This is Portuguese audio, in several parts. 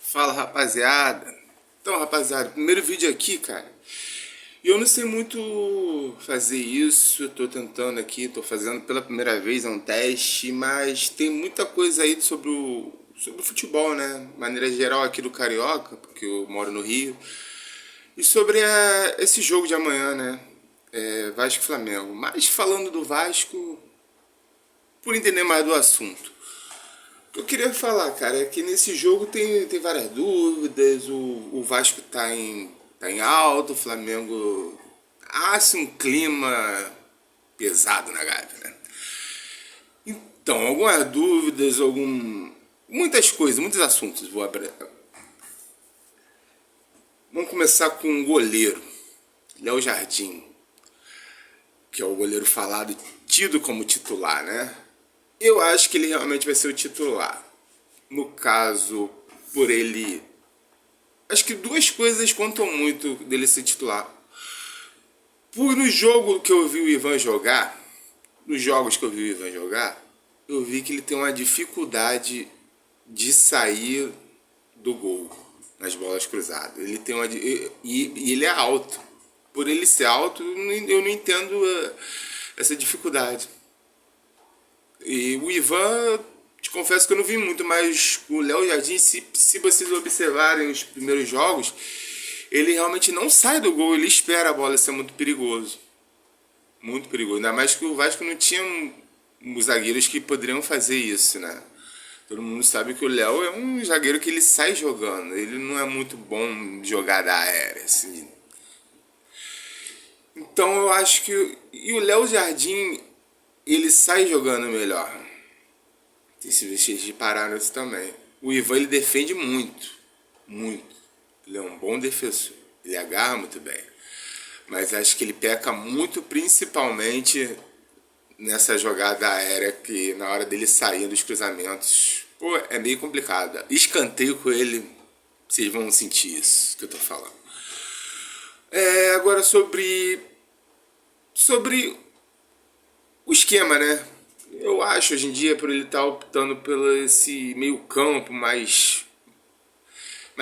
Fala, rapaziada. Então, rapaziada, primeiro vídeo aqui, cara. E eu não sei muito fazer isso, eu tô tentando aqui, tô fazendo pela primeira vez, é um teste, mas tem muita coisa aí sobre o futebol, né? De maneira geral aqui do Carioca, porque eu moro no Rio. E sobre esse jogo de amanhã, né? Vasco e Flamengo. Mas falando do Vasco, por entender mais do assunto. Eu queria falar, cara, é que nesse jogo tem várias dúvidas. O Vasco tá em alta, o Flamengo. Há-se um clima pesado na Gávea, né? Então, algumas dúvidas, muitas coisas, muitos assuntos. Vamos começar com o goleiro, Léo Jardim, que é o goleiro falado, tido como titular, né? Eu acho que ele realmente vai ser o titular. No caso, por ele. Acho que duas coisas contam muito dele ser titular. Por no jogo que eu vi o Ivan jogar, nos jogos que eu vi o Ivan jogar, eu vi que ele tem uma dificuldade de sair do gol nas bolas cruzadas. Ele tem uma e ele é alto. Por ele ser alto, eu não entendo essa dificuldade. E o Ivan, te confesso que eu não vi muito, mas o Léo Jardim, se vocês observarem os primeiros jogos, ele realmente não sai do gol, ele espera a bola, isso é muito perigoso. Muito perigoso. Ainda mais que o Vasco não tinha os zagueiros que poderiam fazer isso, né? Todo mundo sabe que o Léo é um zagueiro que ele sai jogando. Ele não é muito bom em jogada aérea, assim. Então eu acho que. E o Léo Jardim, ele sai jogando melhor. Se vocês repararam isso também. O Ivan, ele defende muito. Muito. Ele é um bom defensor. Ele agarra muito bem. Mas acho que ele peca muito, principalmente nessa jogada aérea que na hora dele sair dos cruzamentos, pô, é meio complicado. Escanteio com ele, vocês vão sentir isso que eu tô falando. Agora sobre o esquema, né? Eu acho hoje em dia por ele estar optando pelo esse meio campo mais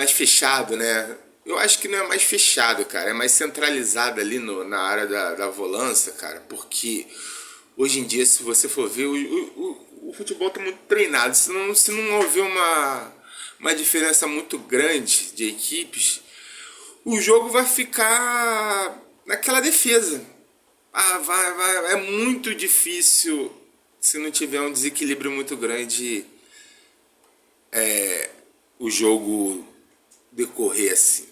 fechado, né? Eu acho que não é mais fechado, cara. É mais centralizado ali na área da volância, cara. Porque hoje em dia, se você for ver, o futebol tá muito treinado. Se não houver uma diferença muito grande de equipes, o jogo vai ficar naquela defesa. É muito difícil se não tiver um desequilíbrio muito grande o jogo decorrer assim.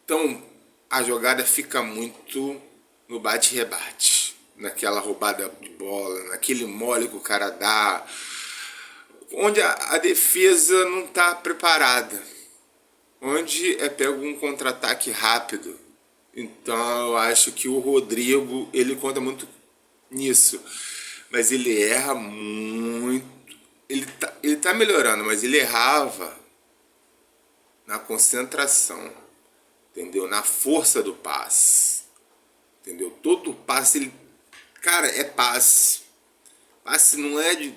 Então a jogada fica muito no bate-rebate, naquela roubada de bola, naquele mole que o cara dá, onde a defesa não está preparada, onde é pego um contra-ataque rápido. Então eu acho que o Rodrigo ele conta muito nisso, mas ele erra muito. Ele tá melhorando, mas ele errava na concentração, entendeu? Na força do passe, entendeu? Todo passe, cara, é passe. Passe não é de.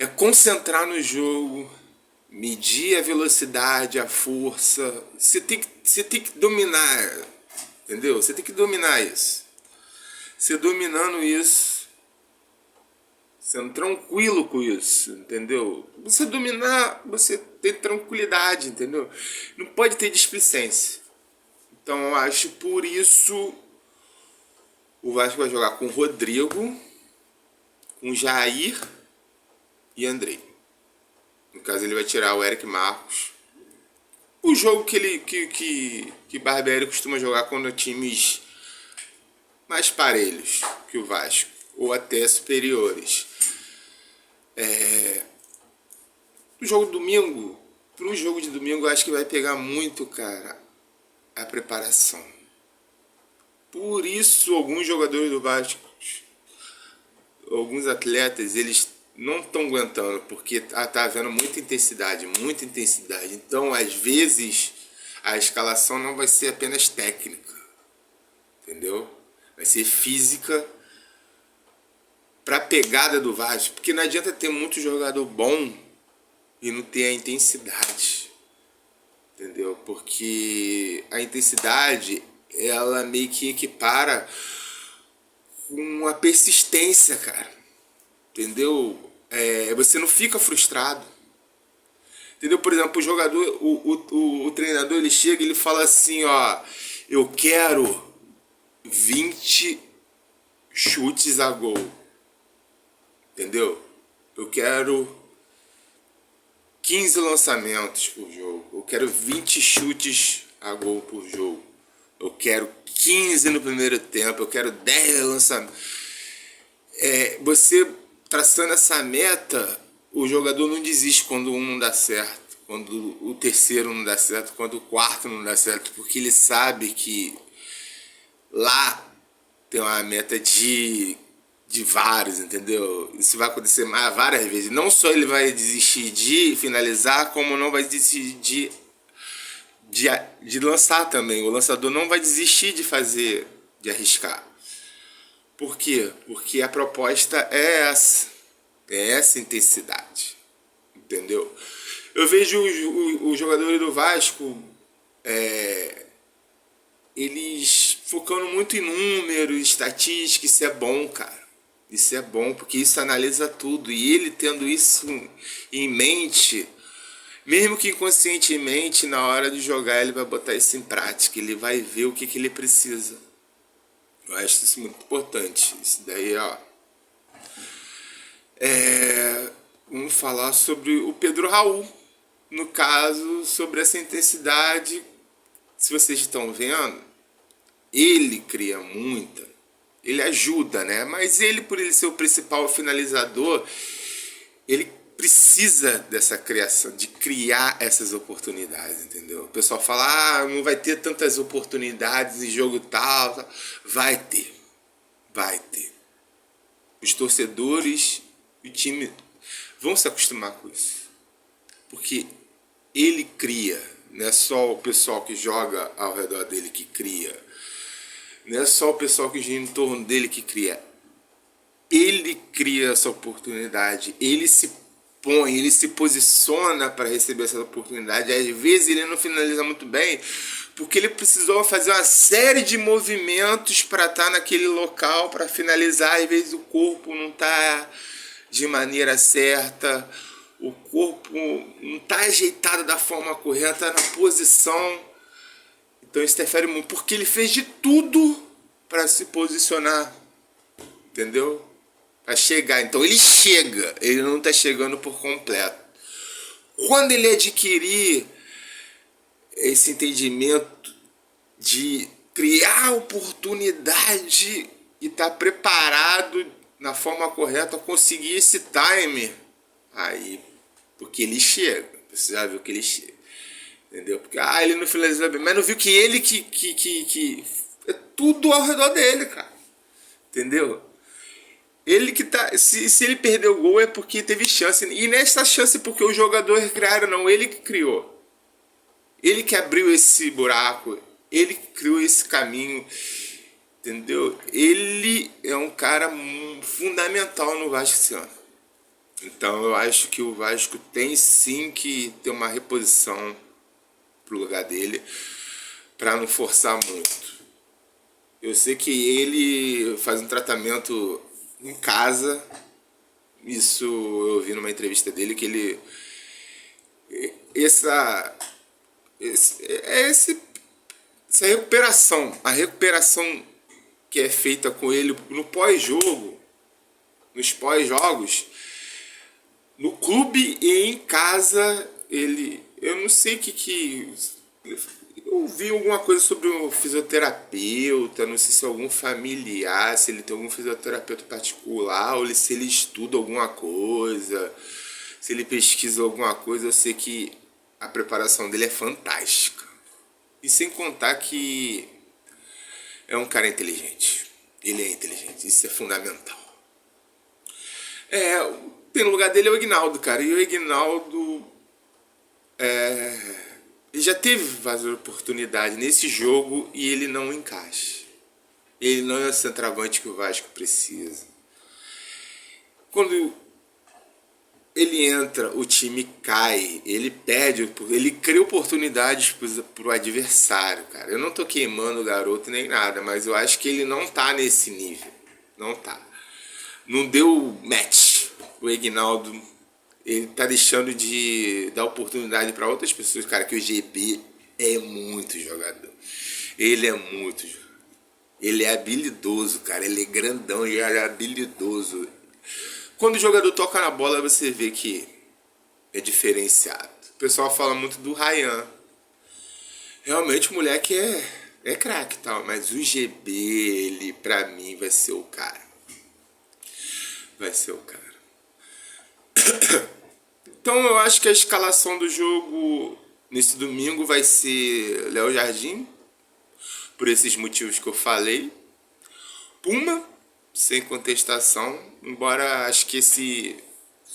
É concentrar no jogo, medir a velocidade, a força. Você tem que dominar, entendeu? Você tem que dominar isso. Você dominando isso, sendo tranquilo com isso, entendeu? Você dominar, você ter tranquilidade, entendeu? Não pode ter displicência. Então eu acho por isso o Vasco vai jogar com Rodrigo, com Jair e Andrei. No caso ele vai tirar o Eric Marcos. O jogo que Barbieri costuma jogar quando times mais parelhos que o Vasco, ou até superiores. O jogo de domingo, pro jogo de domingo, eu acho que vai pegar muito, cara, a preparação. Por isso, alguns jogadores do Vasco, alguns atletas, eles não estão aguentando, porque tá havendo muita intensidade, muita intensidade. Então, às vezes, a escalação não vai ser apenas técnica, entendeu? Vai ser física para a pegada do Vasco, porque não adianta ter muito jogador bom e não ter a intensidade. entendeu? Porque a intensidade, ela meio que equipara com a persistência, cara, entendeu? Você não fica frustrado, entendeu? Por exemplo, o jogador, o treinador, ele chega e ele fala assim, ó, eu quero 20 chutes a gol, entendeu? Eu quero 15 lançamentos por jogo. Eu quero 20 chutes a gol por jogo. Eu quero 15 no primeiro tempo. Eu quero 10 lançamentos. Você traçando essa meta, o jogador não desiste quando um não dá certo, quando o terceiro não dá certo, quando o quarto não dá certo, porque ele sabe que lá tem uma meta de vários, entendeu? Isso vai acontecer várias vezes. Não só ele vai desistir de finalizar, como não vai desistir de lançar também. O lançador não vai desistir de fazer, de arriscar. Por quê? Porque a proposta é essa intensidade, entendeu? Eu vejo os jogadores do Vasco, eles focando muito em números, estatística. Isso é bom, cara. Isso é bom, porque isso analisa tudo. E ele tendo isso em mente, mesmo que inconscientemente, na hora de jogar, ele vai botar isso em prática. Ele vai ver o que ele precisa. Eu acho isso muito importante. Isso daí, ó. Vamos falar sobre o Pedro Raul. No caso, sobre essa intensidade. Se vocês estão vendo, ele cria muita. Ele ajuda, né? Mas ele, por ele ser o principal finalizador, ele precisa dessa criação, de criar essas oportunidades, entendeu? O pessoal fala, não vai ter tantas oportunidades em jogo tal. Vai ter. Vai ter. Os torcedores, o time vão se acostumar com isso. Porque ele cria, não é só o pessoal que joga ao redor dele que cria. Não é só o pessoal que gira em torno dele que cria. Ele cria essa oportunidade. Ele se põe, ele se posiciona para receber essa oportunidade. Às vezes ele não finaliza muito bem, porque ele precisou fazer uma série de movimentos para estar naquele local, para finalizar. Às vezes o corpo não está de maneira certa, o corpo não está ajeitado da forma correta, na posição. Então isso interfere muito, porque ele fez de tudo para se posicionar, entendeu? Para chegar. Então ele chega, ele não está chegando por completo. Quando ele adquirir esse entendimento de criar oportunidade e estar preparado na forma correta a conseguir esse time, aí, porque ele chega, você já viu que ele chega. Entendeu? Porque ele não finalizou bem, mas não viu que ele que é tudo ao redor dele, cara. Entendeu? Ele que tá. Se ele perdeu o gol é porque teve chance. E nessa chance porque os jogadores criaram, não, ele que criou. Ele que abriu esse buraco. Ele que criou esse caminho. Entendeu? Ele é um cara fundamental no Vasco esse ano. Então eu acho que o Vasco tem sim que ter uma reposição pro lugar dele, para não forçar muito. Eu sei que ele faz um tratamento em casa. Isso eu vi numa entrevista dele, que ele essa recuperação, a recuperação que é feita com ele no pós-jogo, nos pós-jogos, no clube e em casa, eu não sei que eu vi alguma coisa sobre um fisioterapeuta, não sei se é algum familiar, se ele tem algum fisioterapeuta particular, ou se ele estuda alguma coisa, se ele pesquisa alguma coisa. Eu sei que a preparação dele é fantástica. E sem contar que é um cara inteligente. Ele é inteligente, isso é fundamental. Tem no lugar dele é o Ignaldo, cara. E o Ignaldo ele já teve várias oportunidades nesse jogo e ele não encaixa. Ele não é o centroavante que o Vasco precisa. Quando ele entra, o time cai, ele perde, ele cria oportunidades pro adversário, cara. Eu não tô queimando o garoto nem nada, mas eu acho que ele não tá nesse nível. Não tá. Não deu match. O Ignaldo, ele tá deixando de dar oportunidade para outras pessoas, cara, que o GB é muito jogador. Ele é muito jogador. Ele é habilidoso, cara. Ele é grandão e ele é habilidoso. Quando o jogador toca na bola, você vê que é diferenciado. O pessoal fala muito do Ryan. Realmente o moleque é craque e tal, mas o GB, ele pra mim vai ser o cara. Vai ser o cara. Então eu acho que a escalação do jogo nesse domingo vai ser Léo Jardim, por esses motivos que eu falei. Puma, sem contestação, embora acho que esse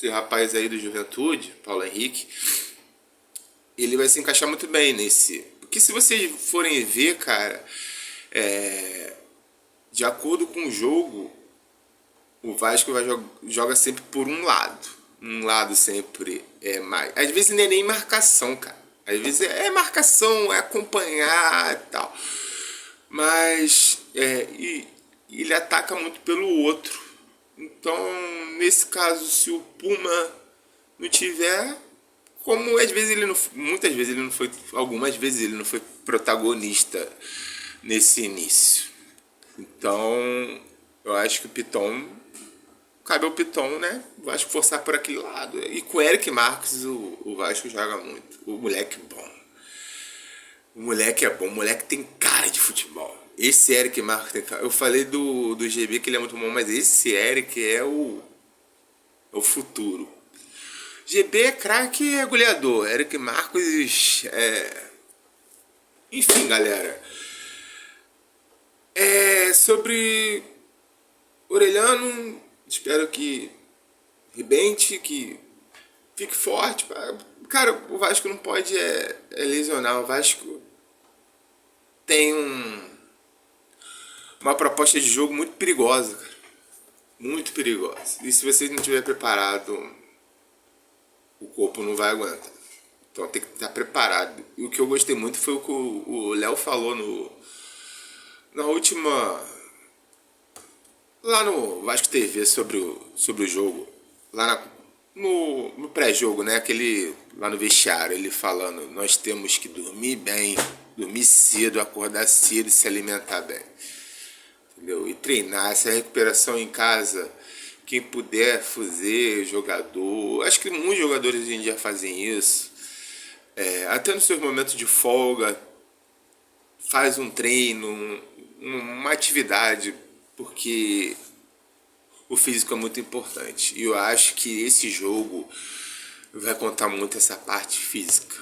rapaz aí do Juventude, Paulo Henrique, ele vai se encaixar muito bem nesse. Porque se vocês forem ver, cara, de acordo com o jogo, o Vasco joga sempre por um lado. Um lado sempre é mais. Às vezes não é nem marcação, cara. Às vezes é marcação, é acompanhar e tal. Mas ele ataca muito pelo outro. Então, nesse caso, se o Puma não tiver, como às vezes ele não, muitas vezes ele não foi, algumas vezes ele não foi protagonista nesse início. Então, eu acho que o Piton, cabe ao Piton, né? O Vasco forçar por aquele lado. E com o Eric Marques o Vasco joga muito. O moleque é bom. O moleque é bom, o moleque tem cara de futebol. Esse Eric Marques tem cara. Eu falei do GB que ele é muito bom, mas esse Eric é o futuro. GB é craque, é goleador. Eric Marques é. Enfim, galera. Sobre Orelhano, espero que rebente, que fique forte. Cara, o Vasco não pode lesionar. O Vasco tem uma proposta de jogo muito perigosa, cara. Muito perigosa. E se você não estiver preparado, o corpo não vai aguentar. Então tem que estar preparado. E o que eu gostei muito foi o que o Léo falou na última. Lá no Vasco TV sobre o jogo. Lá no pré-jogo, né? Aquele lá no vestiário, ele falando: nós temos que dormir bem, dormir cedo, acordar cedo e se alimentar bem. Entendeu? E treinar, essa recuperação em casa, quem puder fazer, jogador. Acho que muitos jogadores hoje em dia fazem isso. Até nos seus momentos de folga, faz um treino, uma atividade, porque o físico é muito importante. E eu acho que esse jogo vai contar muito essa parte física.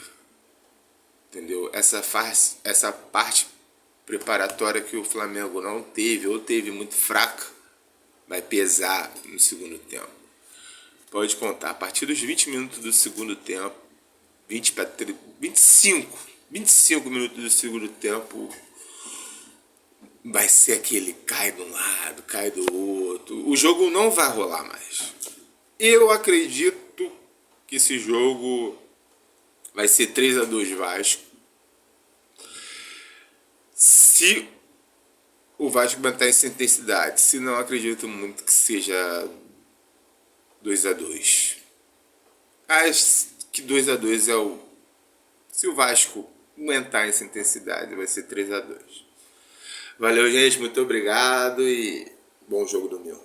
Entendeu? Essa parte preparatória que o Flamengo não teve, ou teve muito fraca, vai pesar no segundo tempo. Pode contar, a partir dos 20 minutos do segundo tempo, 25 minutos do segundo tempo, vai ser aquele cai de um lado, cai do outro. O jogo não vai rolar mais. Eu acredito que esse jogo vai ser 3-2 Vasco. Se o Vasco manter essa intensidade, se não, acredito muito que seja 2-2. Acho que 2-2 é o. Se o Vasco aumentar essa intensidade, vai ser 3-2. Valeu, gente, muito obrigado e bom jogo domingo.